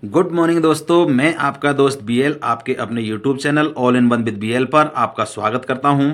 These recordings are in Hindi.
गुड मॉर्निंग दोस्तों, मैं आपका दोस्त बीएल आपके अपने YouTube channel all in one with BL पर आपका स्वागत करता हूं।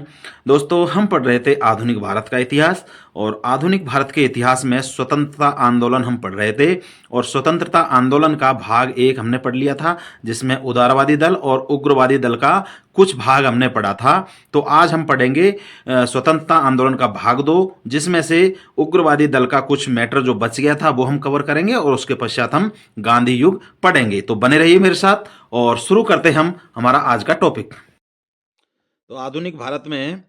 दोस्तों, हम पढ़ रहे थे आधुनिक भारत का इतिहास और आधुनिक भारत के इतिहास में स्वतंत्रता आंदोलन हम पढ़ रहे थे। और स्वतंत्रता आंदोलन का भाग एक हमने पढ़ लिया था, जिसमें उदारवादी दल और उग्रवादी दल का कुछ भाग हमने पढ़ा था। तो आज हम पढ़ेंगे स्वतंत्रता आंदोलन का भाग दो, जिसमें से उग्रवादी दल का कुछ मैटर जो बच गया था वो हम कवर करेंगे और उसके पश्चात हम गांधी युग पढ़ेंगे। तो बने रहिए मेरे साथ और शुरू करते हम हमारा आज का टॉपिक। तो आधुनिक भारत में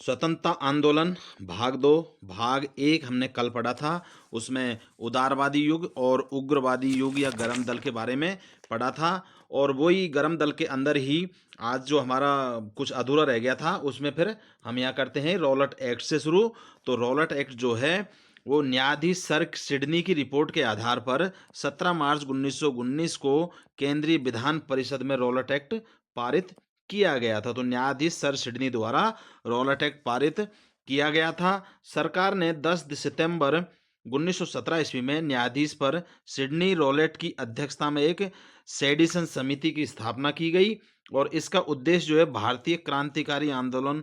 स्वतंत्रता आंदोलन भाग दो, भाग एक हमने कल पढ़ा था। उसमें उदारवादी युग और उग्रवादी युग या गरम दल के बारे में पढ़ा था। और वही गरम दल के अंदर ही आज जो हमारा कुछ अधूरा रह गया था, उसमें फिर हम यहाँ करते हैं रॉलेट एक्ट से शुरू। तो रॉलेट एक्ट जो है वो न्यायाधीश सर सिडनी की रिपोर्ट के आधार पर 17 मार्च 1919 को केंद्रीय विधान परिषद में रॉलेट एक्ट पारित किया गया था। तो न्यायाधीश सर सिडनी द्वारा रॉलेट एक्ट पारित किया गया था। सरकार ने 10 सितंबर 1917 ईस्वी में न्यायाधीश पर सिडनी रॉलेट की अध्यक्षता में एक सेडिशन समिति की स्थापना की गई। और इसका उद्देश्य जो है भारतीय क्रांतिकारी आंदोलन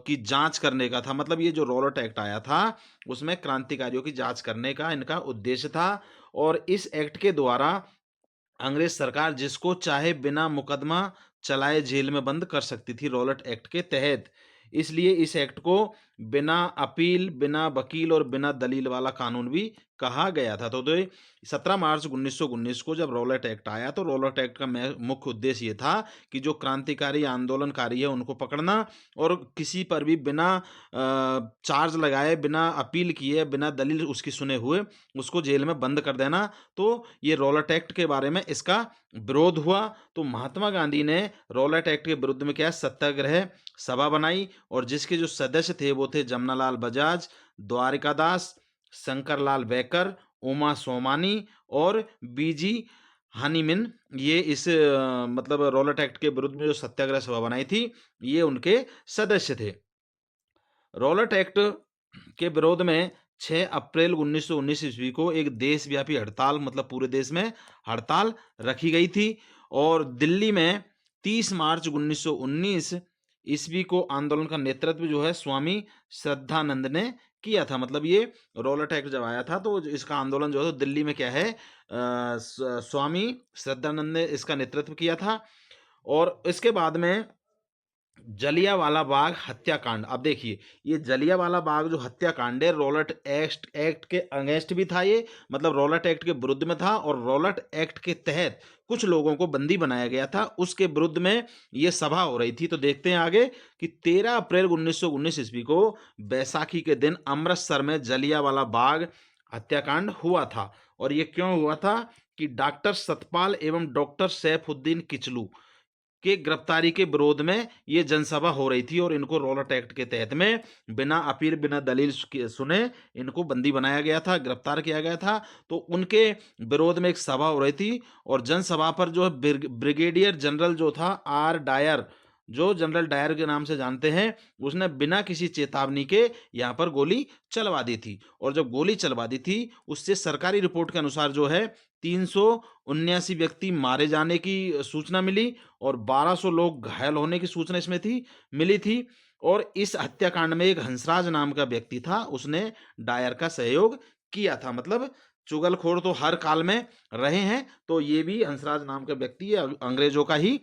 की जांच करने का था। मतलब ये जो रॉलेट एक्ट आया था उसमें क्रांतिकारियों की जांच करने का इनका उद्देश्य था। और इस एक्ट के द्वारा अंग्रेज सरकार जिसको चाहे बिना मुकदमा चलाए जेल में बंद कर सकती थी रॉलेट एक्ट के तहत। इसलिए इस एक्ट को बिना अपील, बिना वकील और बिना दलील वाला कानून भी कहा गया था। तो 17 मार्च 1919 को जब रॉलेट एक्ट आया तो रॉलेट एक्ट का मुख्य उद्देश्य ये था कि जो क्रांतिकारी आंदोलनकारी है उनको पकड़ना और किसी पर भी बिना चार्ज लगाए, बिना अपील किए, बिना दलील उसकी सुने हुए उसको जेल में बंद कर देना। तो ये रॉलेट एक्ट के बारे में इसका विरोध हुआ। तो महात्मा गांधी ने रॉलेट एक्ट के विरुद्ध में क्या सत्याग्रह सभा बनाई और जिसके जो सदस्य थे वो थे जमनालाल बजाज, द्वारिकादास, शंकरलाल बेकर, उमा सोमानी और बीजी हनीमिन। ये इस मतलब रॉलेट एक्ट के विरुद्ध में जो सत्याग्रह सभा बनाई थी ये उनके सदस्य थे। रॉलेट एक्ट के विरोध में 6 अप्रैल 1919 ईस्वी को एक देशव्यापी हड़ताल, मतलब पूरे देश में हड़ताल रखी गई थी। और दिल्ली में 30 मार्च 1919 ईस्वी को आंदोलन का नेतृत्व जो है स्वामी श्रद्धानंद ने किया था। मतलब ये रॉलेट एक्ट जब आया था तो इसका आंदोलन जो है तो दिल्ली में क्या है स्वामी श्रद्धानंद ने इसका नेतृत्व किया था। और इसके बाद में जलियांवाला बाग हत्याकांड। अब देखिए ये जलियांवाला बाग जो हत्याकांड है रॉलेट एक्ट के अगेंस्ट भी था। ये मतलब रॉलेट एक्ट के विरुद्ध में था और रॉलेट एक्ट के तहत कुछ लोगों को बंदी बनाया गया था, उसके विरुद्ध में ये सभा हो रही थी। तो देखते हैं आगे कि 13 अप्रैल 1919 ईस्वी को बैसाखी के दिन अमृतसर में जलियांवाला बाग हत्याकांड हुआ था। और ये क्यों हुआ था कि डॉक्टर सतपाल एवं डॉक्टर सैफुद्दीन किचलू के गिरफ्तारी के विरोध में ये जनसभा हो रही थी और इनको रॉलेट एक्ट के तहत में बिना अपील, बिना दलील सुने इनको बंदी बनाया गया था, गिरफ्तार किया गया था। तो उनके विरोध में एक सभा हो रही थी और जनसभा पर जो है ब्रिगेडियर जनरल जो था आर डायर, जो जनरल डायर के नाम से जानते हैं, उसने बिना किसी चेतावनी के यहाँ पर गोली चलवा दी थी। और जब गोली चलवा दी थी उससे सरकारी रिपोर्ट के अनुसार जो है 379 व्यक्ति मारे जाने की सूचना मिली और 1200 लोग घायल होने की सूचना इसमें मिली थी। और इस हत्याकांड में एक हंसराज नाम का व्यक्ति था, उसने डायर का सहयोग किया था। मतलब चुगलखोर तो हर काल में रहे हैं, तो ये भी हंसराज नाम का व्यक्ति अंग्रेजों का ही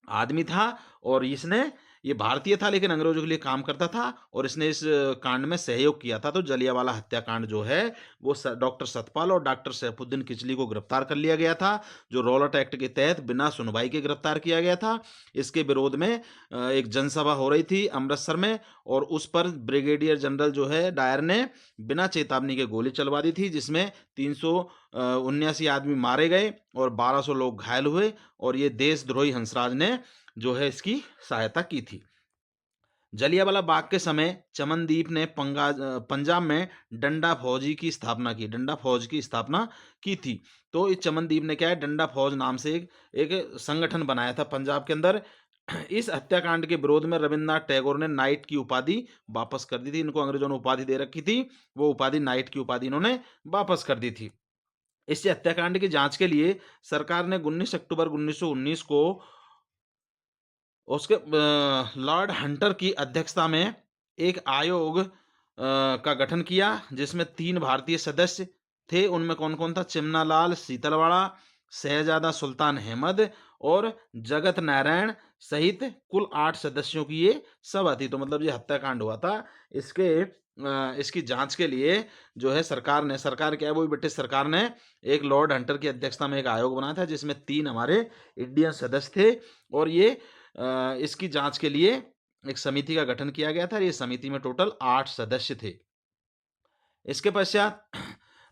आदमी था। और इसने ये भारतीय था लेकिन अंग्रेजों के लिए काम करता था और इसने इस कांड में सहयोग किया था। तो जलियांवाला हत्याकांड जो है वो डॉक्टर सतपाल और डॉक्टर सैफुद्दीन किचली को गिरफ्तार कर लिया गया था, जो रॉलेट एक्ट के तहत बिना सुनवाई के गिरफ्तार किया गया था। इसके विरोध में एक जनसभा हो रही थी अमृतसर में और उस पर ब्रिगेडियर जनरल जो है डायर ने बिना चेतावनी के गोली चलवा दी थी, जिसमें 379 आदमी मारे गए और 1200 लोग घायल हुए। और ये देशद्रोही हंसराज ने जो है इसकी सहायता की थी। जलियांवाला बाग के समय चमनदीप ने पंजाब में डंडा फौज की स्थापना की थी। तो इस चमनदीप ने क्या है डंडा फौज नाम से एक संगठन बनाया था पंजाब के अंदर। इस हत्याकांड के विरोध में रविन्द्रनाथ टैगोर ने नाइट की उपाधि वापस कर दी थी। इनको अंग्रेजों ने उपाधि दे रखी थी, वो उपाधि नाइट की उपाधि इन्होंने वापस कर दी थी। इस हत्याकांड की जांच के लिए सरकार ने 19 अक्टूबर 1919 को उसके लॉर्ड हंटर की अध्यक्षता में एक आयोग का गठन किया, जिसमें 3 भारतीय सदस्य थे। उनमें कौन-कौन था? चिमनालाल सीतलवाड़ा, शहजादा सुल्तान अहमद और जगत नारायण सहित कुल 8 सदस्यों की ये सभा थी। तो मतलब ये हत्याकांड हुआ था। इसकी जांच के लिए जो है सरकार क्या है, वो भी ब्रिटिश सरकार ने एक लॉर्ड हंटर की अध्यक्षता में एक आयोग बनाया था, जिसमें 3 हमारे इंडियन सदस्य थे और ये इसकी जांच के लिए एक समिति का गठन किया गया था और ये समिति में टोटल 8 सदस्य थे। इसके पश्चात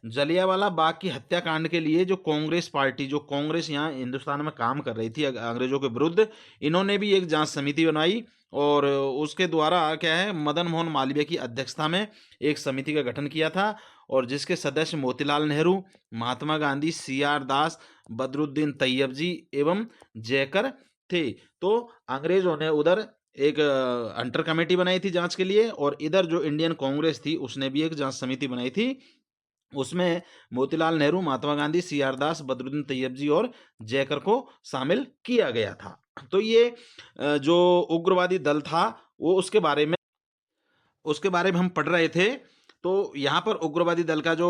जलियांवाला बाग की हत्याकांड के लिए जो कांग्रेस पार्टी, जो कांग्रेस यहाँ हिंदुस्तान में काम कर रही थी अंग्रेजों के विरुद्ध, इन्होंने भी एक जांच समिति बनाई और उसके द्वारा क्या है, मदन मोहन मालवीय की अध्यक्षता में एक समिति का गठन किया था और जिसके सदस्य मोतीलाल नेहरू, महात्मा गांधी, CR दास, बदरुद्दीन तैयबजी एवं जयकर थे। तो अंग्रेजों ने उधर एक हंटर कमेटी बनाई थी जांच के लिए और इधर जो इंडियन कांग्रेस थी उसने भी एक जांच समिति बनाई थी। उसमें मोतीलाल नेहरू, महात्मा गांधी, CR दास, बदरुद्दीन तैयबजी और जयकर को शामिल किया गया था। तो ये जो उग्रवादी दल था वो उसके बारे में हम पढ़ रहे थे। तो यहाँ पर उग्रवादी दल का जो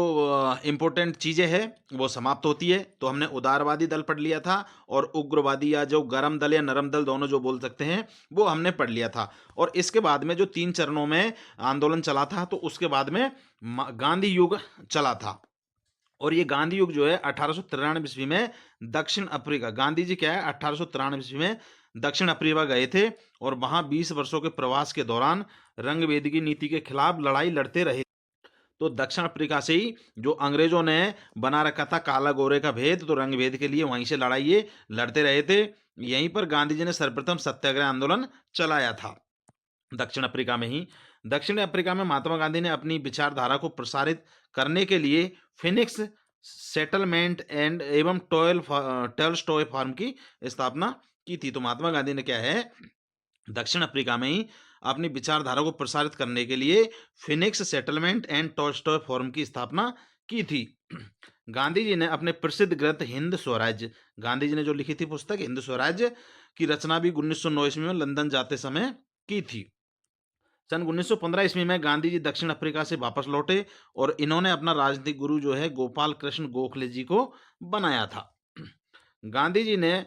इम्पोर्टेंट चीज़ें हैं वो समाप्त होती है। तो हमने उदारवादी दल पढ़ लिया था और उग्रवादी या जो गरम दल या नरम दल दोनों जो बोल सकते हैं वो हमने पढ़ लिया था। और इसके बाद में जो 3 चरणों में आंदोलन चला था तो उसके बाद में गांधी युग चला था। और ये गांधी युग जो है 1893 ईस्वी में दक्षिण अफ्रीका, गांधी जी क्या है 1893 ईस्वी में दक्षिण अफ्रीका गए थे और वहां 20 वर्षों के प्रवास के दौरान रंगभेद की नीति के खिलाफ लड़ाई लड़ते रहे। तो दक्षिण अफ्रीका से ही जो अंग्रेजों ने बना रखा था काला गोरे का भेद, तो रंग भेद के लिए वहीं से लड़ाई ये लड़ते रहे थे। यहीं पर गांधी जी ने सर्वप्रथम सत्याग्रह आंदोलन चलाया था दक्षिण अफ्रीका में ही। दक्षिण अफ्रीका में महात्मा गांधी ने अपनी विचारधारा को प्रसारित करने के लिए फिनिक्स सेटलमेंट एंड एवं टॉलस्टॉय फार्म की स्थापना की थी। तो महात्मा गांधी ने क्या है दक्षिण अफ्रीका में ही अपनी विचारधारा को प्रसारित करने के लिए Phoenix settlement and Tolstoy forum की स्थापना की थी। गांधी जी ने अपने प्रसिद्ध ग्रंथ हिंद स्वराज्य, गांधी जी ने जो लिखी थी पुस्तक हिंद स्वराज्य की रचना भी 1909 ईस्वी में लंदन जाते समय की थी। सन 1915 ईस्वी में गांधी जी दक्षिण अफ्रीका से वापस लौटे और इन्होंने अपना राजनीतिक गुरु जो है गोपाल कृष्ण गोखले जी को बनाया था। गांधी जी ने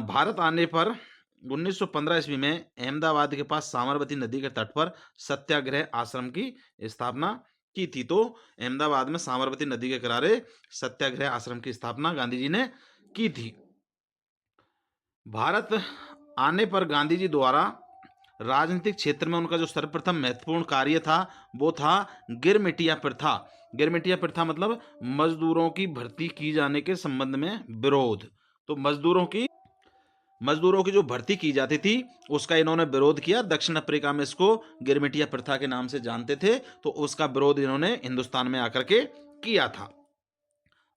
भारत आने पर 1915 ईस्वी में अहमदाबाद के पास साबरमती नदी के तट पर सत्याग्रह आश्रम की स्थापना की थी। तो अहमदाबाद में साबरमती नदी के किनारे सत्याग्रह आश्रम की स्थापना गांधी जी ने की थी। भारत आने पर गांधी जी द्वारा राजनीतिक क्षेत्र में उनका जो सर्वप्रथम महत्वपूर्ण कार्य था वो था गिरमिटिया प्रथा। गिरमिटिया प्रथा मतलब मजदूरों की भर्ती की जाने के संबंध में विरोध। तो मजदूरों की जो भर्ती की जाती थी उसका इन्होंने विरोध किया। दक्षिण अफ्रीका में इसको गिरमिटिया प्रथा के नाम से जानते थे, तो उसका विरोध इन्होंने हिंदुस्तान में आकर के किया था।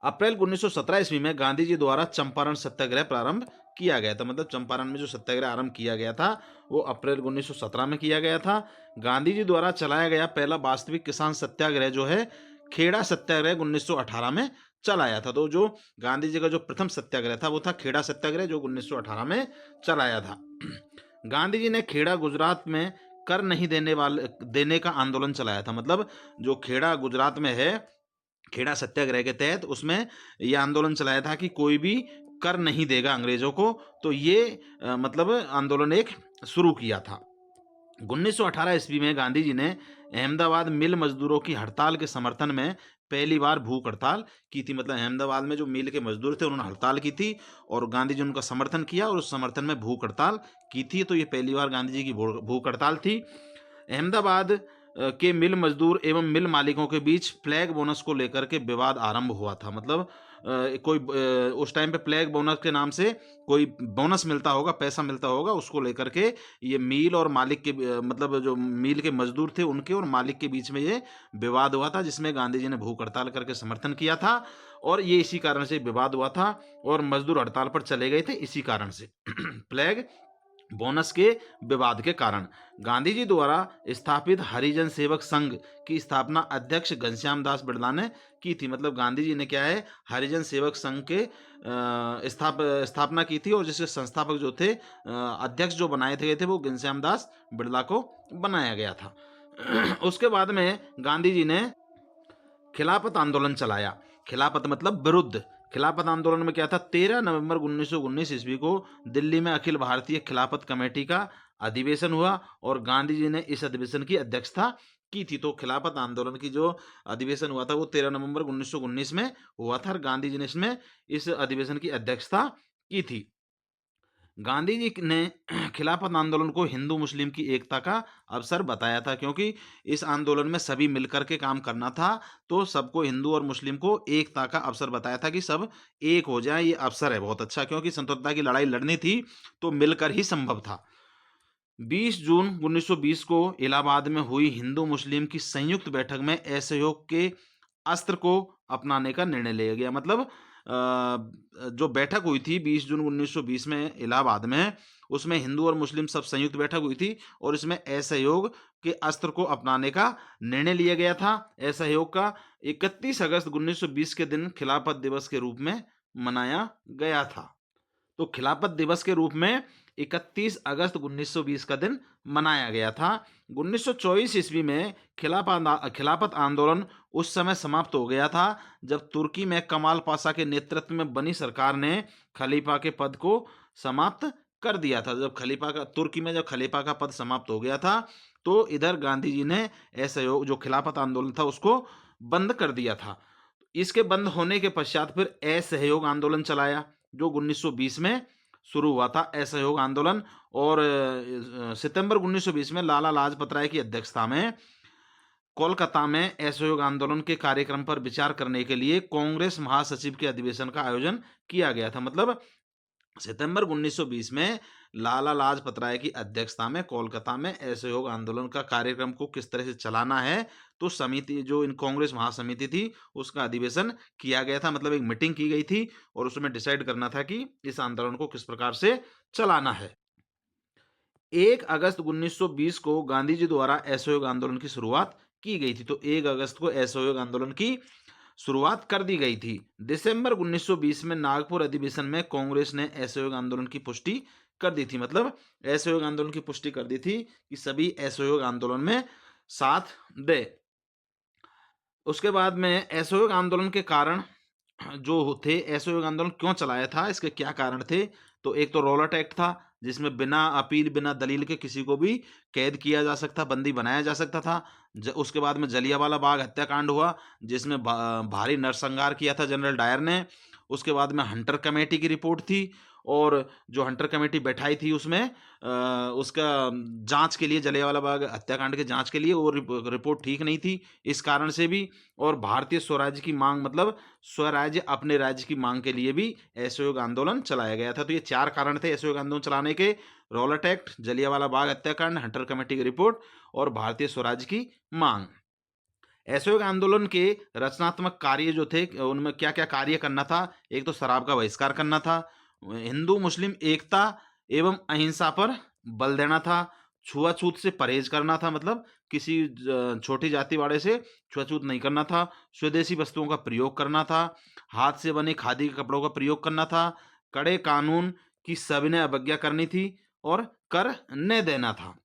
अप्रैल 1917 ईस्वी में गांधी जी द्वारा चंपारण सत्याग्रह प्रारंभ किया गया था। मतलब चंपारण में जो सत्याग्रह आरंभ किया गया था वो अप्रैल 1917 में किया गया था। गांधी जी द्वारा चलाया गया पहला वास्तविक किसान सत्याग्रह जो है खेड़ा सत्याग्रह 1918 में चलाया था। तो जो गांधी जी का जो प्रथम सत्याग्रह था वो था खेड़ा सत्याग्रह जो 1918 में चलाया था। गांधी जी ने खेड़ा गुजरात में कर नहीं देने का आंदोलन चलाया था। मतलब जो खेड़ा गुजरात में है, खेड़ा सत्याग्रह के तहत उसमें यह आंदोलन चलाया था कि कोई भी कर नहीं देगा अंग्रेजों को। तो ये मतलब आंदोलन एक शुरू किया था। 1918 ईस्वी में गांधी जी ने अहमदाबाद मिल मजदूरों की हड़ताल के समर्थन में पहली बार भूख हड़ताल की थी। मतलब अहमदाबाद में जो मिल के मजदूर थे उन्होंने हड़ताल की थी और गांधी जी ने उनका समर्थन किया और उस समर्थन में भूख हड़ताल की थी। तो ये पहली बार गांधी जी की भूख हड़ताल थी। अहमदाबाद के मिल मजदूर एवं मिल मालिकों के बीच फ्लैग बोनस को लेकर के विवाद आरंभ हुआ था। मतलब उस टाइम पे फ्लैग बोनस के नाम से कोई बोनस मिलता होगा, पैसा मिलता होगा, उसको लेकर के ये मिल और मालिक के मतलब जो मिल के मजदूर थे उनके और मालिक के बीच में ये विवाद हुआ था, जिसमें गांधी जी ने भूख हड़ताल करके समर्थन किया था और ये इसी कारण से विवाद हुआ था और मजदूर हड़ताल पर चले गए थे इसी कारण से। फ्लैग बोनस के विवाद के कारण। गांधी जी द्वारा स्थापित हरिजन सेवक संघ की स्थापना अध्यक्ष घनश्याम दास बिरला ने की थी। मतलब गांधी जी ने क्या है, हरिजन सेवक संघ के स्थापना की थी, और जिसके संस्थापक जो थे, अध्यक्ष जो बनाए थे वो घनश्याम दास बिरला को बनाया गया था। उसके बाद में गांधी जी ने खिलाफत आंदोलन चलाया। खिलाफत मतलब विरुद्ध। खिलाफत आंदोलन में क्या था, 13 नवंबर 1919 ईस्वी को दिल्ली में अखिल भारतीय खिलाफत कमेटी का अधिवेशन हुआ, और गांधी जी ने इस अधिवेशन की अध्यक्षता की थी। तो खिलाफत आंदोलन की जो अधिवेशन हुआ था वो 13 नवंबर 1919 में हुआ था, और गांधी जी ने इसमें इस अधिवेशन की अध्यक्षता की थी। गांधी जी ने खिलाफत आंदोलन को हिंदू मुस्लिम की एकता का अवसर बताया था, क्योंकि इस आंदोलन में सभी मिलकर के काम करना था। तो सबको, हिंदू और मुस्लिम को एकता का अवसर बताया था कि सब एक हो जाए। ये अवसर है बहुत अच्छा, क्योंकि स्वतंत्रता की लड़ाई लड़नी थी तो मिलकर ही संभव था। 20 जून 1920 को इलाहाबाद में हुई हिंदू मुस्लिम की संयुक्त बैठक में असहयोग के अस्त्र को अपनाने का निर्णय लिया गया। मतलब जो बैठक हुई थी 20 जून 1920 में इलाहाबाद में, उसमें हिंदू और मुस्लिम सब संयुक्त बैठक हुई थी, और इसमें असहयोग के अस्त्र को अपनाने का निर्णय लिया गया था। असहयोग का 31 अगस्त 1920 के दिन खिलाफत दिवस के रूप में मनाया गया था। तो खिलाफत दिवस के रूप में 31 अगस्त 1920 का दिन मनाया गया था। 1924 ईस्वी में खिलाफत आंदोलन उस समय समाप्त हो गया था जब तुर्की में कमाल पाशा के नेतृत्व में बनी सरकार ने खलीफा के पद को समाप्त कर दिया था। जब तुर्की में जब खलीफा का पद समाप्त हो गया था, तो इधर गांधी जी ने असहयोग, जो खिलाफत आंदोलन था, उसको बंद कर दिया था। इसके बंद होने के पश्चात फिर असहयोग आंदोलन चलाया, जो 1920 में शुरू हुआ था असहयोग आंदोलन। और सितंबर 1920 में लाला लाजपत राय की अध्यक्षता में कोलकाता में असहयोग आंदोलन के कार्यक्रम पर विचार करने के लिए कांग्रेस महासचिव के अधिवेशन का आयोजन किया गया था। मतलब सितंबर 1920 में लाला लाजपत राय की अध्यक्षता में कोलकाता में असहयोग आंदोलन का कार्यक्रम को किस तरह से चलाना है, तो समिति, जो इन कांग्रेस महासमिति थी, उसका अधिवेशन किया गया था। मतलब एक मीटिंग की गई थी, और उसमें डिसाइड करना था कि इस आंदोलन को किस प्रकार से चलाना है। 1 अगस्त 1920 को गांधी जी द्वारा असहयोग आंदोलन की शुरुआत की गई थी। तो 1 अगस्त को असहयोग आंदोलन की शुरुआत कर दी गई थी। दिसंबर 1920 में नागपुर अधिवेशन में कांग्रेस ने असहयोग आंदोलन की पुष्टि कर दी थी। मतलब असहयोग आंदोलन की पुष्टि कर दी थी कि सभी असहयोग आंदोलन में साथ दे। उसके बाद में असहयोग आंदोलन के कारण जो थे, असहयोग आंदोलन क्यों चलाया था, इसके क्या कारण थे, तो एक तो रॉलेट एक्ट था, जिसमें बिना अपील, बिना दलील के किसी को भी कैद किया जा सकता, बंदी बनाया जा सकता था। उसके बाद में जलियांवाला बाग हत्याकांड हुआ, जिसमें भारी नरसंहार किया था जनरल डायर ने। उसके बाद में हंटर कमेटी की रिपोर्ट थी, और जो हंटर कमेटी बैठाई थी उसमें उसका जांच के लिए, जलियांवाला बाग हत्याकांड के जांच के लिए, वो रिपोर्ट ठीक नहीं थी, इस कारण से भी। और भारतीय स्वराज्य की मांग, मतलब स्वराज्य, अपने राज्य की मांग के लिए भी असहयोग आंदोलन चलाया गया था। तो ये 4 कारण थे असहयोग आंदोलन चलाने के: रॉलेट एक्ट, जलियांवाला बाग हत्याकांड, हंटर कमेटी की रिपोर्ट, और भारतीय स्वराज्य की मांग। असहयोग आंदोलन के रचनात्मक कार्य जो थे, उनमें क्या क्या कार्य करना था, एक तो शराब का बहिष्कार करना था, हिंदू मुस्लिम एकता एवं अहिंसा पर बल देना था, छुआछूत से परहेज करना था, मतलब किसी छोटी जाति वाले से छुआछूत नहीं करना था, स्वदेशी वस्तुओं का प्रयोग करना था, हाथ से बने खादी के कपड़ों का प्रयोग करना था, कड़े कानून की सविनय अवज्ञा करनी थी, और कर न देना था।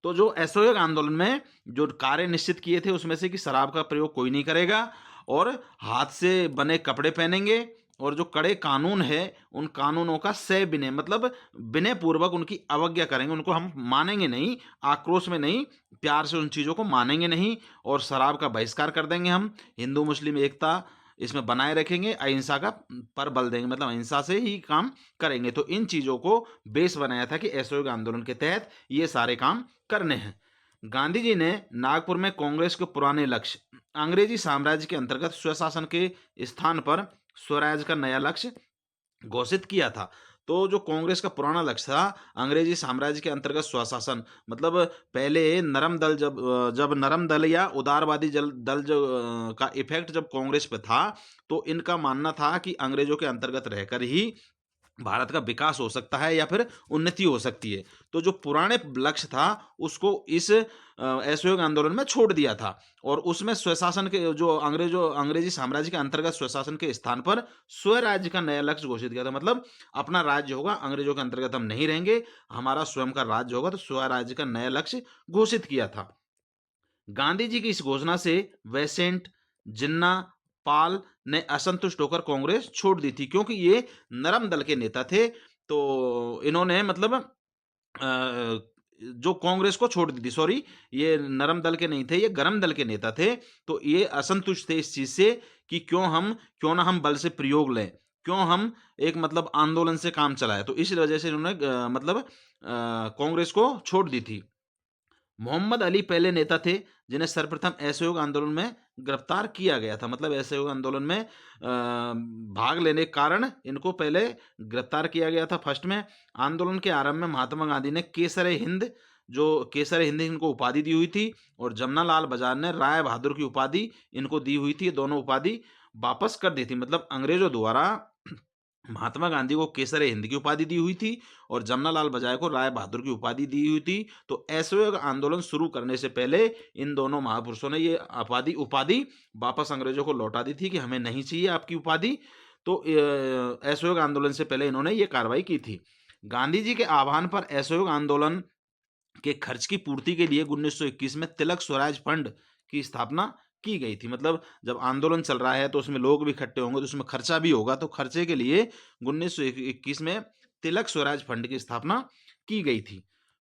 तो जो असहयोग आंदोलन में जो कार्य निश्चित किए थे, उसमें से कि शराब का प्रयोग कोई नहीं करेगा, और हाथ से बने कपड़े पहनेंगे, और जो कड़े कानून है उन कानूनों का सह विनय, मतलब विनय पूर्वक उनकी अवज्ञा करेंगे, उनको हम मानेंगे नहीं, आक्रोश में नहीं, प्यार से उन चीज़ों को मानेंगे नहीं, और शराब का बहिष्कार कर देंगे हम, हिंदू मुस्लिम एकता इसमें बनाए रखेंगे, अहिंसा का पर बल देंगे, मतलब अहिंसा से ही काम करेंगे। तो इन चीज़ों को बेस बनाया था कि असहयोग आंदोलन के तहत ये सारे काम करने हैं। गांधी जी ने नागपुर में कांग्रेस के पुराने लक्ष्य, अंग्रेजी साम्राज्य के अंतर्गत स्वशासन के स्थान पर स्वराज का नया लक्ष्य घोषित किया था। तो जो कांग्रेस का पुराना लक्ष्य था, अंग्रेजी साम्राज्य के अंतर्गत स्वशासन, मतलब पहले नरम दल, जब नरम दल या उदारवादी दल जो का इफेक्ट जब कांग्रेस पे था, तो इनका मानना था कि अंग्रेजों के अंतर्गत रहकर ही भारत का विकास हो सकता है या फिर उन्नति हो सकती है। तो जो पुराने लक्ष्य था उसको इस असहयोग आंदोलन में छोड़ दिया था और उसमें स्वशासन के जो अंग्रेजी साम्राज्य के अंतर्गत स्वशासन के स्थान पर स्वराज्य का नया लक्ष्य घोषित किया था। मतलब अपना राज्य होगा, अंग्रेजों के अंतर्गत हम नहीं रहेंगे, हमारा स्वयं का राज्य होगा, तो स्वराज्य का नया लक्ष्य घोषित किया था। गांधी जी की इस घोषणा से वेसेंट, जिन्ना, पाल ने असंतुष्ट होकर कांग्रेस छोड़ दी थी, क्योंकि ये नरम दल के नेता थे। तो इन्होंने मतलब जो कांग्रेस को छोड़ दी थी, सॉरी, ये नरम दल के नहीं थे, ये गरम दल के नेता थे। तो ये असंतुष्ट थे इस चीज से कि क्यों ना हम बल से प्रयोग लें, क्यों हम एक मतलब आंदोलन से काम चलाएं। तो इस वजह से इन्होंने कांग्रेस को छोड़ दी थी। मोहम्मद अली पहले नेता थे जिन्हें सर्वप्रथम असहयोग आंदोलन में गिरफ्तार किया गया था। मतलब असहयोग आंदोलन में भाग लेने के कारण इनको पहले गिरफ्तार किया गया था फर्स्ट में। आंदोलन के आरंभ में महात्मा गांधी ने केसर हिंद इनको उपाधि दी हुई थी और जमनालाल बजाज ने राय बहादुर की उपाधि इनको दी हुई थी। दोनों उपाधि वापस कर दी थी। मतलब अंग्रेजों द्वारा महात्मा गांधी को केसर हिंद की उपाधि दी हुई थी और जमनालाल बजाज को राय बहादुर की उपाधि दी हुई थी। तो असहयोग आंदोलन शुरू करने से पहले इन दोनों महापुरुषों ने ये उपाधि वापस अंग्रेजों को लौटा दी थी कि हमें नहीं चाहिए आपकी उपाधि। तो असहयोग आंदोलन से पहले इन्होंने ये कार्रवाई की थी। गांधी जी के आह्वान पर असहयोग आंदोलन के खर्च की पूर्ति के लिए 1921 में तिलक स्वराज फंड की स्थापना की गई थी। मतलब जब आंदोलन चल रहा है तो उसमें लोग भी इकट्ठे होंगे, तो उसमें खर्चा भी होगा, तो खर्चे के लिए 1921 में तिलक स्वराज फंड की स्थापना की गई थी।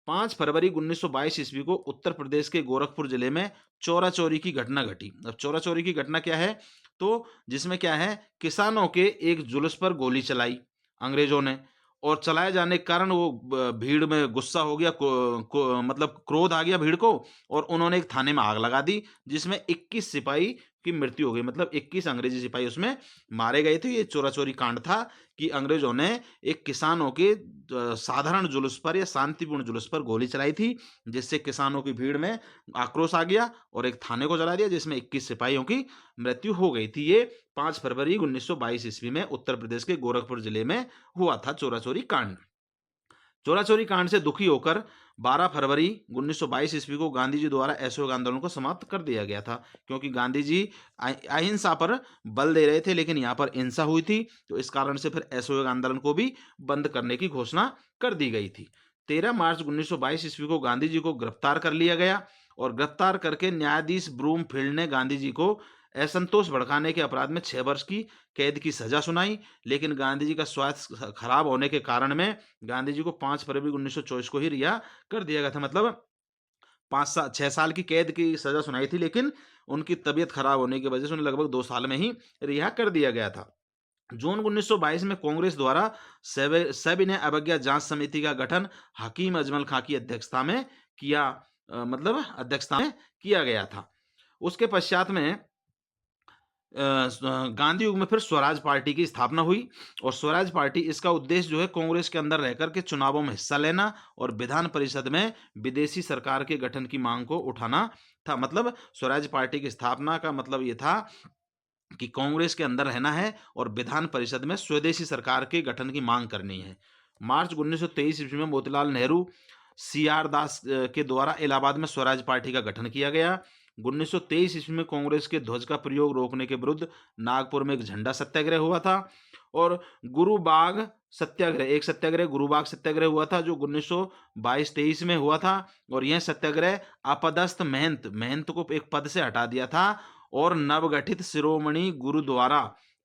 5 फरवरी 1922 ईस्वी को उत्तर प्रदेश के गोरखपुर जिले में चौरा चोरी की घटना घटी। अब चौरा चोरी की घटना क्या है, तो जिसमें क्या है, किसानों के एक जुलूस पर गोली चलाई अंग्रेजों ने और चलाए जाने के कारण वो भीड़ में गुस्सा हो गया, मतलब क्रोध आ गया भीड़ को, और उन्होंने एक थाने में आग लगा दी जिसमें 21 सिपाही की मृत्यु हो गई। मतलब 21 अंग्रेजी सिपाही उसमें मारे गए थे। ये चोरा चोरी कांड था कि अंग्रेजों ने एक किसानों के साधारण जुलूस पर या शांतिपूर्ण जुलूस पर गोली चलाई थी, जिससे किसानों की भीड़ में आक्रोश आ गया और एक थाने को जला दिया जिसमें 21 सिपाहियों की मृत्यु हो गई थी। ये 5 फरवरी 1922 ईस्वी में उत्तर प्रदेश के गोरखपुर जिले में हुआ था चोरा चोरी कांड। चोरा चोरी कांड से दुखी होकर 12 फरवरी 1922 ईस्वी को गांधी जी द्वारा असहयोग आंदोलन को समाप्त कर दिया गया था, क्योंकि गांधी जी अहिंसा पर बल दे रहे थे लेकिन यहाँ पर हिंसा हुई थी। तो इस कारण से फिर असहयोग आंदोलन को भी बंद करने की घोषणा कर दी गई थी। 13 मार्च 1922 ईस्वी को गांधी जी को गिरफ्तार कर लिया गया और गिरफ्तार करके न्यायाधीश ब्रूमफील्ड ने गांधी जी को असंतोष भड़काने के अपराध में 6 वर्ष की कैद की सजा सुनाई। लेकिन गांधी जी का स्वास्थ्य खराब होने के कारण में गांधी जी को 5 फरवरी 1924 को ही रिहा कर दिया गया था। मतलब 6 साल की कैद की सजा सुनाई थी, लेकिन उनकी तबीयत खराब होने की वजह से उन्हें लगभग 2 साल में ही रिहा कर दिया गया था। जून 1922 में कांग्रेस द्वारा सविनय अवज्ञा जांच समिति का गठन हकीम अजमल खां की अध्यक्षता में किया गया था। उसके पश्चात में गांधी युग में फिर स्वराज पार्टी की स्थापना हुई और स्वराज पार्टी, इसका उद्देश्य जो है कांग्रेस के अंदर रहकर के चुनावों में हिस्सा लेना और विधान परिषद में विदेशी सरकार के गठन की मांग को उठाना था। मतलब स्वराज पार्टी की स्थापना का मतलब ये था कि कांग्रेस के अंदर रहना है और विधान परिषद में स्वदेशी सरकार के गठन की मांग करनी है। मार्च 1923 ईस्वी में मोतीलाल नेहरू, सीआर दास के द्वारा इलाहाबाद में स्वराज पार्टी का गठन किया गया। 1923 ईस्वी में कांग्रेस के ध्वज का प्रयोग रोकने के विरुद्ध नागपुर में एक झंडा सत्याग्रह हुआ था और एक सत्याग्रह गुरुबाग सत्याग्रह हुआ था जो 1922-23 में हुआ था। और यह सत्याग्रह अपदस्थ महंत को एक पद से हटा दिया था और नवगठित शिरोमणि गुरुद्वारा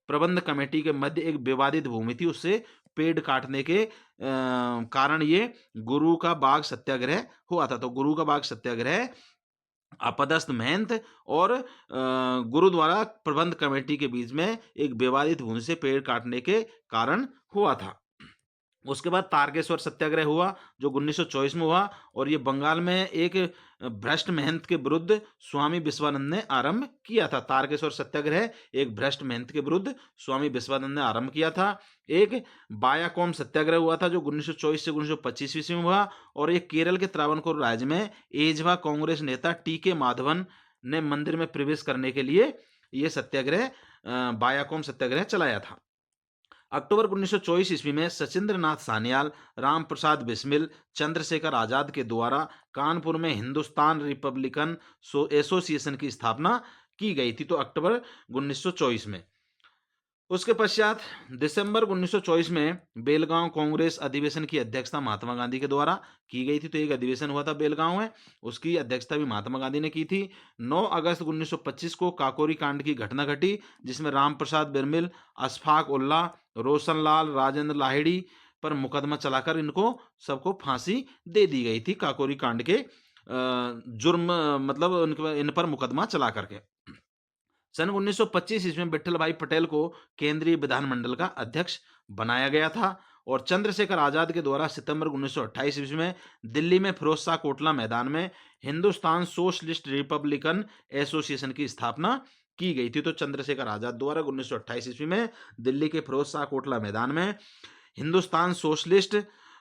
प्रबंध कमेटी के मध्य एक विवादित भूमि थी, उससे पेड़ काटने के कारण ये गुरु का बाग सत्याग्रह हुआ था। तो गुरु का बाग सत्याग्रह अपदस्थ महंत और गुरुद्वारा प्रबंध कमेटी के बीच में एक विवादित भूमि से पेड़ काटने के कारण हुआ था। उसके बाद तारकेश्वर सत्याग्रह हुआ जो 1924 में हुआ और ये बंगाल में एक भ्रष्ट महंत के विरुद्ध स्वामी विश्वानंद ने आरंभ किया था। तारकेश्वर सत्याग्रह एक भ्रष्ट महंत के विरुद्ध स्वामी विश्वानंद ने आरंभ किया था। एक बायाकोम सत्याग्रह हुआ था जो 1924 से 1925 ईस्वी में हुआ और ये केरल के त्रावणकोर राज्य में एजवा कांग्रेस नेता टी.के. माधवन ने मंदिर में प्रवेश करने के लिए ये सत्याग्रह बायाकोम सत्याग्रह चलाया था। अक्टूबर 1924 ईस्वी में सचिंद्र नाथ सान्याल, राम प्रसाद बिस्मिल, चंद्रशेखर आजाद के द्वारा कानपुर में हिंदुस्तान रिपब्लिकन एसोसिएशन की स्थापना की गई थी। तो अक्टूबर 1924 में। उसके पश्चात दिसंबर 1924 में बेलगांव कांग्रेस अधिवेशन की अध्यक्षता महात्मा गांधी के द्वारा की गई थी। तो एक अधिवेशन हुआ था बेलगांव में, उसकी अध्यक्षता भी महात्मा गांधी ने की थी। 9 अगस्त 1925 को काकोरी कांड की घटना घटी, जिसमें राम प्रसाद बिरमिल, अशफाक उल्लाह, रोशनलाल, राजेंद्र लाहिड़ी पर मुकदमा चलाकर इनको सबको फांसी दे दी गई थी। काकोरी कांड के जुर्म मतलब इन पर मुकदमा चला करके सन 1925 ईस्वी में विठल भाई पटेल को केंद्रीय विधानमंडल का अध्यक्ष बनाया गया था। और चंद्रशेखर आजाद के द्वारा सितंबर 1928 ईस्वी में दिल्ली में फिरोज शाह कोटला मैदान में हिंदुस्तान सोशलिस्ट रिपब्लिकन एसोसिएशन की स्थापना की गई थी। तो चंद्रशेखर आजाद द्वारा 1928 ईस्वी में दिल्ली के फिरोज शाह कोटला मैदान में हिंदुस्तान सोशलिस्ट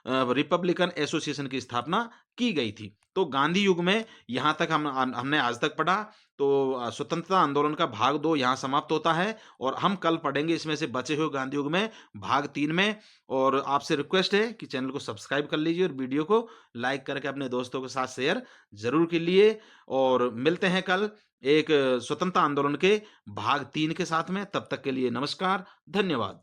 रिपब्लिकन एसोसिएशन की स्थापना की गई थी। तो गांधी युग में यहाँ तक हमने आज तक पढ़ा। तो स्वतंत्रता आंदोलन का भाग 2 यहाँ समाप्त होता है, और हम कल पढ़ेंगे इसमें से बचे हुए गांधी युग में भाग 3 में। और आपसे रिक्वेस्ट है कि चैनल को सब्सक्राइब कर लीजिए और वीडियो को लाइक करके अपने दोस्तों के साथ शेयर जरूर कीजिए। और मिलते हैं कल एक स्वतंत्रता आंदोलन के भाग 3 के साथ में। तब तक के लिए नमस्कार, धन्यवाद।